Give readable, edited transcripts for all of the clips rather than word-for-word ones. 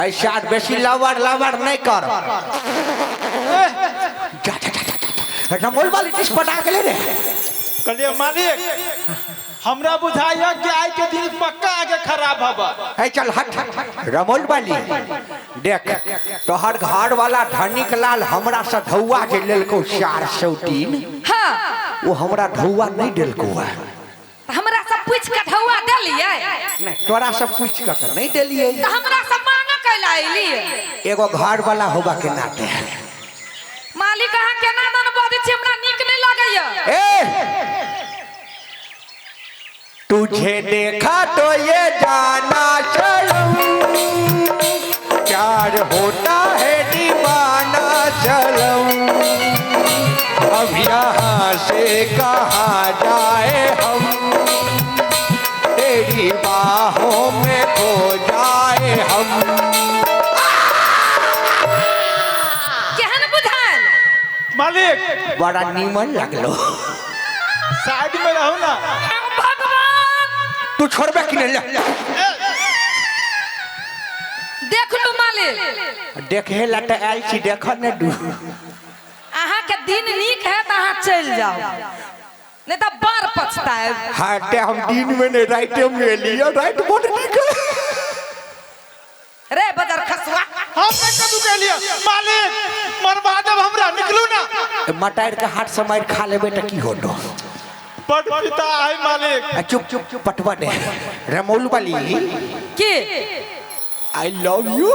ऐसा बेसी lover lover नहीं कर। रमोल वाली टिस पटा के ले रे। कहलिए मालिक हमरा बुझाया कि आज के दिन पक्का आगे खराब हबा। है चल हट रमोल वाली देख तोहर घर वाला धनिक लाल हमरा से धौआ जे लेलको 403। हाँ वो हमरा धौआ नहीं देलको है। हमरा सब पूछ के धौआ देलिए नहीं तोरा सब पूछ के तो नहीं देलिए। तो हमरा सब मांगा कैला एलिए एगो घर वाला होबा के नाते मालिक अहाँ केना दन बदै छी हमरा नीक नहीं लागैया। ए तुझे देखा तो ये जाना चलूं प्यार होता है दीवाना चलूं अब यहाँ से कहाँ जाए हम तेरी बाहों में खो जाए हम। केहन बुझाल मालिक बड़ा नीमन लगलो। साइड में रहो ना। तू छोड़बे कि नहीं ले देख लो मालिक देखे ला तो आयल छी देख ने दू अहाँ के दिन नीक है तो अहाँ चल जाओ नहीं तो बार पछताए। हाँ ते हम दिन में नहीं राइट में लिया राइट बोल ठीक है। रे बाजार खसवा हम नहीं कदू के लिए मालिक मरवा देब हमरा निकलू ना। मटार के हाथ से मार खा लेबे तो की होतो। बड़ पिता है मालिक। चुप चुप चुप पटवा दे रमोल वाली के आई लव यू।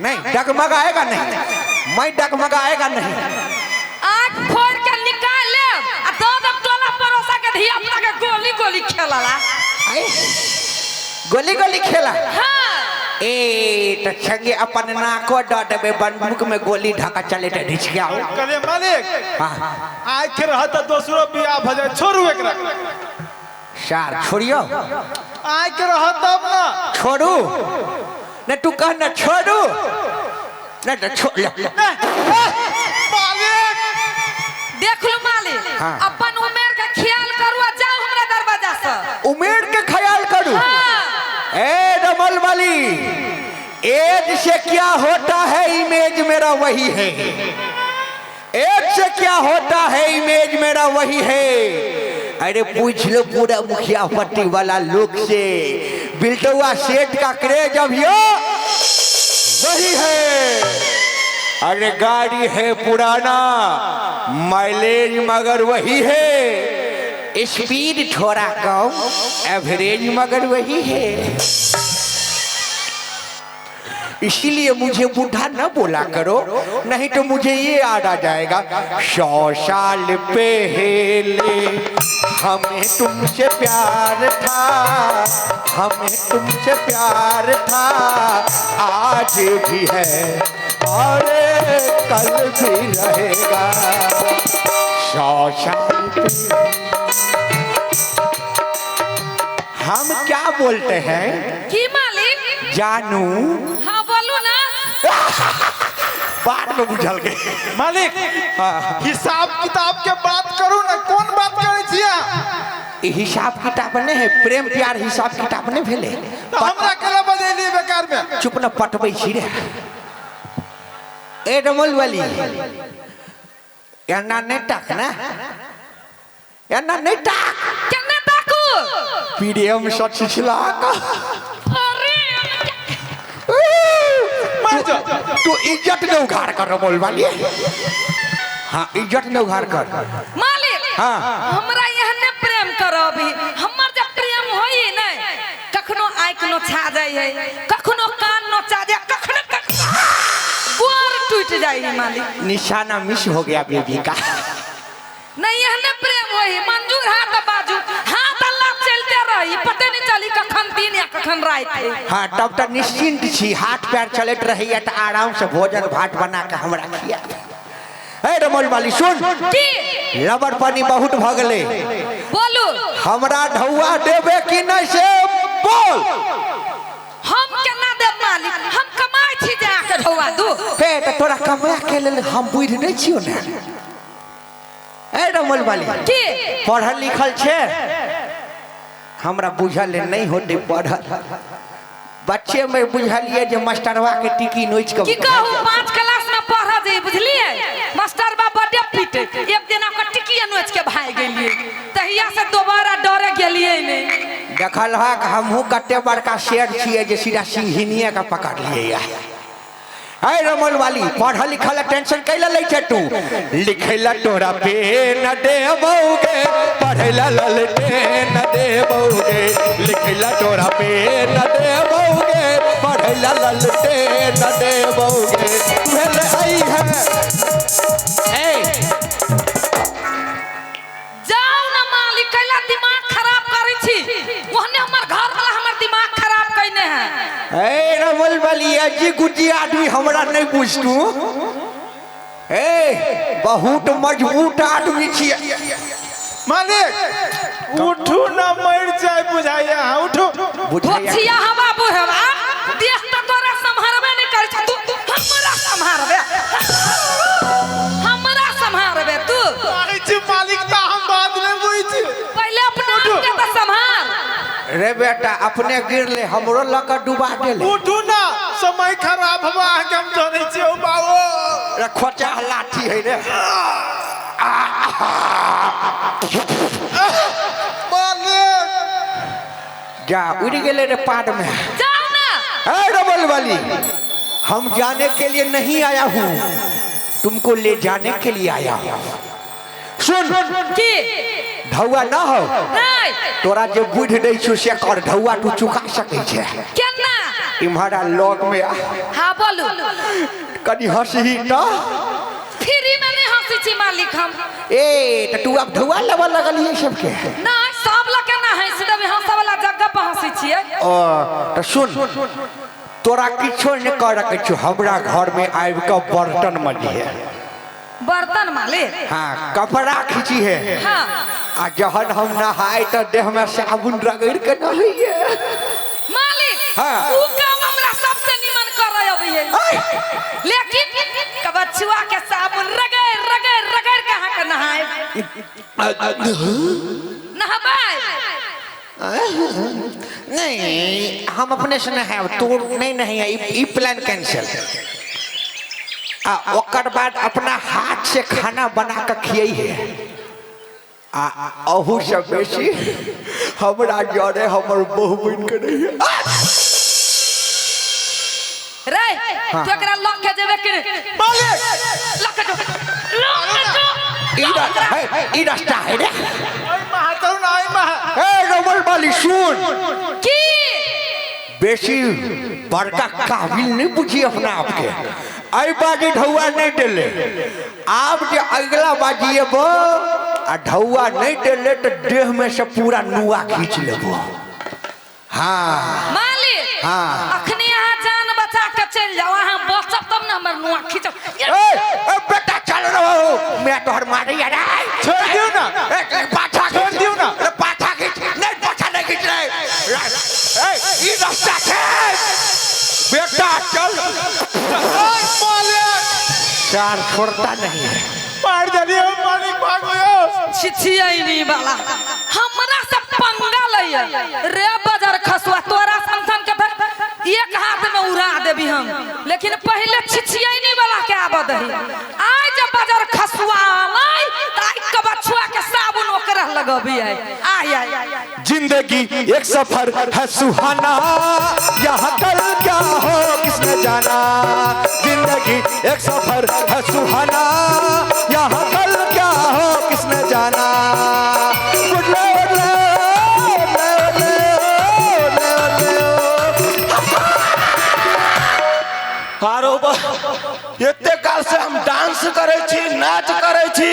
नहीं डगमगाएगा नहीं मैं डगमगाएगा नहीं। आँख फोड़ के निकाल ले आ दो टोला परोसा के धिया पुता के गोली गोली खेलला। गोली गोली खेला हाँ ए तो छंगे अपन नाको डटबे बंदूक में गोली ढका चले तो ढिच गया। कहलिए मालिक हाँ आज के रहत दूसरो बियाह भ जाए छोड़ू एकरा। सार छोड़ियो आज के रहत तब ना छोड़ू न तू कह न छोड़ू न तो छोड़ ले। मालिक देख लो मालिक हाँ। अपन उमेर का ख्याल करू आ जाओ हमरा दरवाजा से। उमेर के ख्याल करूं। हाँ। ए रमल वाली एज से क्या होता है इमेज मेरा वही है। एज से क्या होता है इमेज मेरा वही है। अरे पूछ लो पूरा मुखिया पट्टी वाला लोग से बिल्टुआ सेठ का क्रेज अभियो वही है। अरे गाड़ी है पुराना माइलेज मगर वही है। स्पीड थोड़ा कम एवरेज मगर वही है। इसीलिए मुझे बूढ़ा न बोला करो नहीं तो मुझे ये याद आ जाएगा 100 साल पहले हमें तुमसे प्यार था हमें तुमसे प्यार था आज भी है और कल भी रहेगा 100 साल पहले। हम क्या बोलते हैं की मालिक जानू हाँ बोलू ना। बाद में बुझल गए। मालिक हिसाब किताब के बात करू ना कौन बात करे छिया। हिसाब किताब नहीं है प्रेम प्यार हिसाब किताब नहीं भेले। तो हमरा केला बजेली बेकार में। चुप न पटबै छी रे। ए रमोल वाली एना नहीं टाक ना एना नहीं टाक केना ताकू पीडीएम सच छिला अरे मर जा। तू इज्जत न उघार कर रमोल वाली। हाँ इज्जत न उघार कर। मालिक हाँ हमरा यहाँ ने प्रेम करो अभी हमर जब प्रेम होई नहीं कखनो आँख नो छा जाई है कखनो कान नो छा जाए कखनो गोर टूट जाई मालिक। निशाना मिस हो गया बेबी का। नहीं यहाँ ने प्रेम होई मंजूर हाथ बाजू हाथ अल्लाह चलते रही पता नहीं चली कखन दिन या कखन रात। हाँ तब तक निश्चिंत छी हाथ पैर चलत रही तो आराम से भोजन भात बना के हमरा खिया। हे रमोल वाली सुन की लबर पानी बहुत भगले बोलू हमरा ढौआ देबे कि नहीं से बोल। हम केना दे मालिक हम कमाई छी जाके ढौआ दू पे तो तोरा कमा के लेल हम बुझ नहीं छियो ना। ए रमोल वाली की पढ़ल लिखल छे हमरा बुझल नहीं होते पढ़ल बच्चे में बुझलिए जे मास्टरवा के टिकी नोच के की कहू 5 क्लास में पढ़ा जे बुझलिए मास्टरवा बड़े पीटे एक दिन का टिकी नोच के भाग गेलिए तहिया से दोबारा डरे गेलिए नहीं देखल है कि हमहू कते बड़का शेर छिए जे सीधा सिंहिनिया का पकड़ लिए है रमल वाली पढ़ल लिखल टेंशन कैला ले छे तू लिखेला तोरा पे न देबोगे पढ़ेला ललटे न देबोगे लिखेला तोरा पे न देबोगे पढ़ेला ललटे न देबोगे भेल आई है ए जाओ ना मालिक कैला दिमाग खराब करै छी ओहने हमर घर वाला हमर दिमाग खराब कइने है ए रमल वाली अजी गुटी आदमी हमरा नहीं पूछतू ए बहुत मजबूत आदमी छिए मालिक उठू ना मर जाए बुझाइया उठू बुझिया हवा बुढ़वा देख त तोरा संभारबे नहीं कर तू हमरा संभारबे तू मालिक ता हम बात नहीं बुझी पहले अपने आप के तो संभाल रे बेटा अपने गिर ले हमरो लक डुबा देले उठू ना समय खराब हवा के हम जाने छी ओ बाबू रे खोचा लाठी है रे मालिक जा उड़ गेले रे पाद में जाओ ना ए डबल वाली हम जाने के लिए नहीं आया हूँ तुमको ले जाने के लिए आया हूँ सुन की ढौआ ना हो नहीं तोरा जे बुझ दे छु से कर ढौआ तू चुका सके छे केना इम्हारा लॉग में हां बोलू कनी हंसही तो फ्री में नहीं हंसी छी मालिक हम ए त तू अब ढौआ लेवा लगल ये सबके नहीं सब लोग केना है सीधा में हंसा वाला जगह पे हंसी छिए ओ तो सुन तोरा किछो न कर के छु हमरा घर में आइब के बर्तन मलिए बर्तन मालिक हाँ कपड़ा खींची है हाँ आ जहन हम नहाए तो देह में साबुन रगड़ के नहाइए मालिक हाँ। ऊ काम हमरा सबसे निमन करे अभी है लेकिन कबछुआ के साबुन रगड़ कहां के नहाए नहाबाई नहीं हम अपने से नहाए तो नहीं है ई प्लान कैंसिल ओकर बाद अपना हाथ से खाना बना के खियाई है अहू से बेसी हमरा जरे हमर बहु बन के नहीं है रे तू एकरा लॉक के जेबे कि मालिक लॉक ई रास्ता है रे ओए महातौ ना ओए महा ए रमल वाली सुन की बेसी बड़का काबिल नहीं बुझी अपना आपके आई बाजी ढौआ नहीं डेले आप जो अगला बाजी बो आ ढौआ नहीं डेले तो देह में से पूरा नुआ खींच लेबो हाँ मालिक हाँ। अखनी यहाँ जान बचा के चल जाओ वहाँ बचब तब ना हमर नुआ खींचो ए बेटा चल रहो मैं तोहर मारी यार छोड़ दियो ना पाछा छोड़ दियो ना पाछा खींच नहीं पाछा नहीं खींच रहे ये रास्ता खींच बेटा चल मालिक चार छोड़ता नहीं है मार दियो मालिक भाग गयो छिछियाई नहीं वाला हमरा से पंगा लइया रे बाजार खसुआ तोरा संसन के एक हाथ में उड़ा देबी हम लेकिन पहले छिछियाई वाला के आबद है आज जब बाजार खसुआ लाई ताई कबछुआ के साबुन ओकरा लगबी है आय जिंदगी एक सफर है सुहाना यहाँ कल क्या हो किसने जाना जिंदगी एक सफर है सुहाना यहाँ कल क्या हो किसने जाना एते काल से हम डांस करे छी नाच करे छी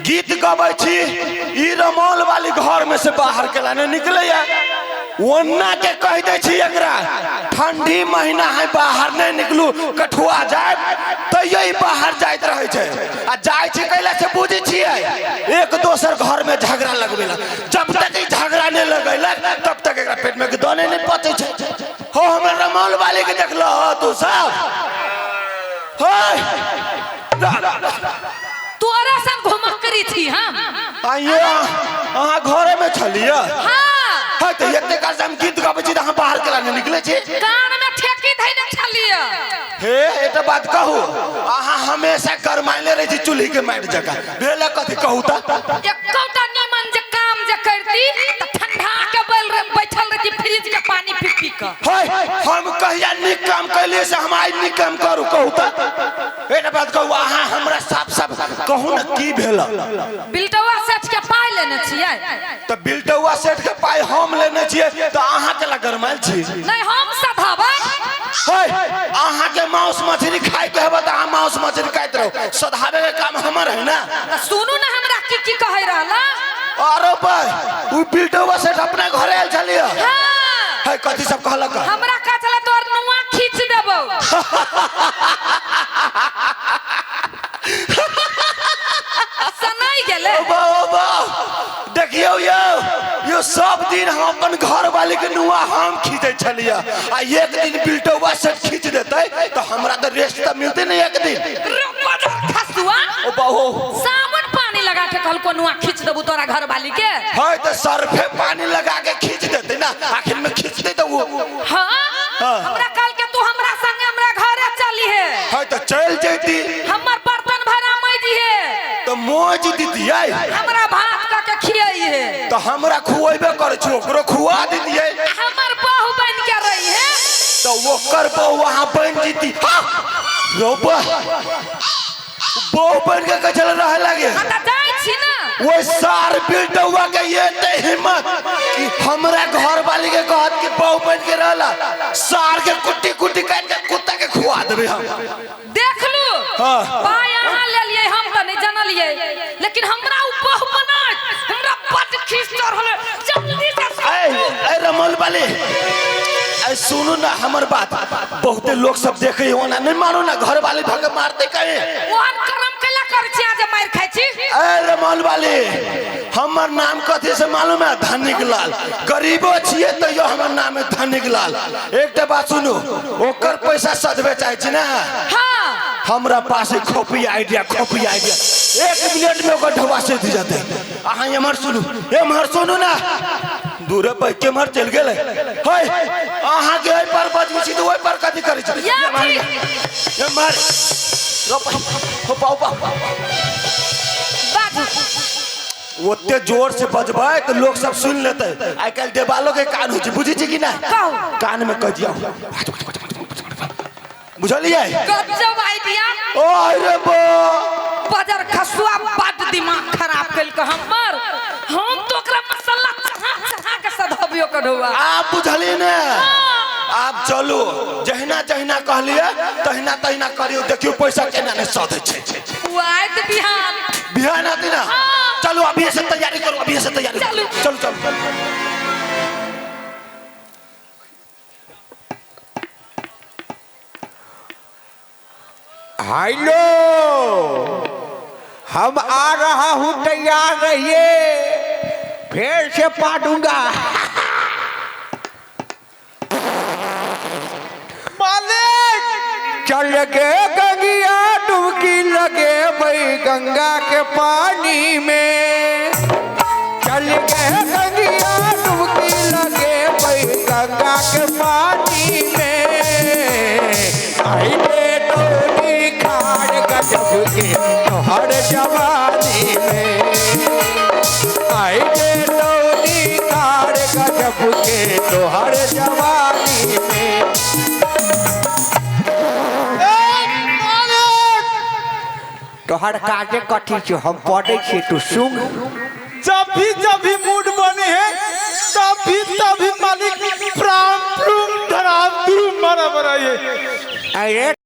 गीत गबै छी ई रमौल वाली घर में से बाहर के लाने निकले या ओन्ना के कह दे छी एकरा ठंडी महीना है बाहर नहीं निकलू कठुआ जाए तो यही बाहर जाइत रहे छे आ जाय छी कैला से बुझी छी एक दोसर घर में झगड़ा लगबेला जब तक ई झगड़ा नहीं लगैला तब तक एकरा पेट में दाने नहीं पचे छे हो हमर रमौल वाली के देख लो तू सब होय तोरा संग घुमकरी थी हम आइए अहाँ घरे में छलिए हाँ है तो एते काल से हम गीत गाबै छी त हम बाहर केला नहीं निकले छी कान में ठेकी धैले छलिए हे एटा बात कहू अहाँ हमेशा गरमाइले रही छी चूल्ही के माइट जका भेला कथि कहू त एकौटा निमन जे काम जे करती त ठंडा के बैल रे बैठल रहती फ्रिज के पानी पी पी के है हम कहिया निक काम कैलिए से हम आज निक काम करू कहू त एटा बात कहू अहाँ हमरा साफ साफ कहू न की भेला बिल्टवा सेठ के पाई लेने छियै त बिल्टवा सेठ के पाई हम लेने छियै त अहाँ केला गरमाइल छी नहीं हम सधाबै है अहाँ के मांस मछली खाए के हेबा त अहाँ मांस मछली खाइत रहो सधावे के काम हमर है ना त सुनू ना हमरा की कहै रहला अरे भाई उ बिल्टवा सेठ अपने घरे आयल छलिए हां है कथि सब कहलक हमरा का चला तोर नुआ खींच देबो सनाई गेले बाबा देखियो यो सब दिन हम अपन घर वाले के नुआ हम खींचे छलिए आ एक दिन बिल्टवा सेठ खींच देते तो हमरा तो रेस्ट त मिलते नहीं एक दिन खसुआ ओ बाहो साबुन पानी लगा के कल को नुआ खींच देबू तोरा घर वाली के है तो सरफे पानी लगा के खींच देते ना आखिर में खींचते तो वो हां हमरा कल के तू हमरा संग हमरा घरे चली है तो चल जैती हमर बर्तन भरा मई है तो मोज दीदिए हमरा भात का के खियाई है तो हमरा खुएबे करे छी ओकरो खुआ दीदिए हमर बहू बन के रही है तो वो कर बहू वहां बन जीती रोबा बहू बन के चल रहे लगे त जाई छी ना वो सार बिल्टवा के ये ते हिम्मत कि हमरा घर वाली के कहत कि बहू बन के रहला सार के कुट्टी कुट्टी काट के कुत्ता के खुआ देबे हम देख लू पाय यहां ले लिए हम त नहीं जानलिए लेकिन हमरा उ बहू बना हमरा बड खींच चढ़ले जल्दी से ए रमल वाले ए सुनो ना हमर बात बहुते लोग सब देखे हो ना नहीं मानो ना घर वाले भगे मारते कहे ओहन करम केला कर छी आज मार खाई छी ए रमल वाले हमर नाम कथि से मालूम है धनिक लाल गरीबो छिए तो यो हमर नाम है धनिक लाल एकटा बात सुनो ओकर पैसा सधबे चाहे छी ना हां हमरा पास है खोपी आइडिया 1 मिनट में ओकर ढवा से दी जाते अहाँ हमर सुनो ना दूरे पे के मर चल गेले है अहाँ के पर बजबी छी तो ओइ पर कथि करै छी ये मार हो पाऊ बाबू ओते जोर से बजबै तो लोग सब सुन लेते आई काल देवालो के कान हो छी बुझी छी कि ना कान में कह दिया बुझलिए गजब आइडिया ओ रे बो बाजार खसुआ बड दिमाग खराब कल के हमर हम तो ओकरा मसाला चढ़ा के सधबियो कढुआ आप बुझलिए ना आप चलो जहिना जहिना कहलिए तहिना तहिना करियो देखियो पैसा केना ने सधै छै वाइत बिहान आती ना चलो अभी से तैयारी करो अभी से तैयारी चलो हेलो हम आ रहा हूँ तैयार रहिए फिर से पाटूंगा मालिक चल के गंगिया डुबकी लगे भाई गंगा के पानी में चल के गंगिया डुबकी लगे भाई गंगा के पानी में आई डोली खाड़ गजब के हर जवानी में आई डोली खाड़ गजब के हर जवानी में तोहर काजे कथी छो हम पढ़े छी तू सुन जब भी मूड बने है तभी मालिक प्राण धराम मारा बराये अरे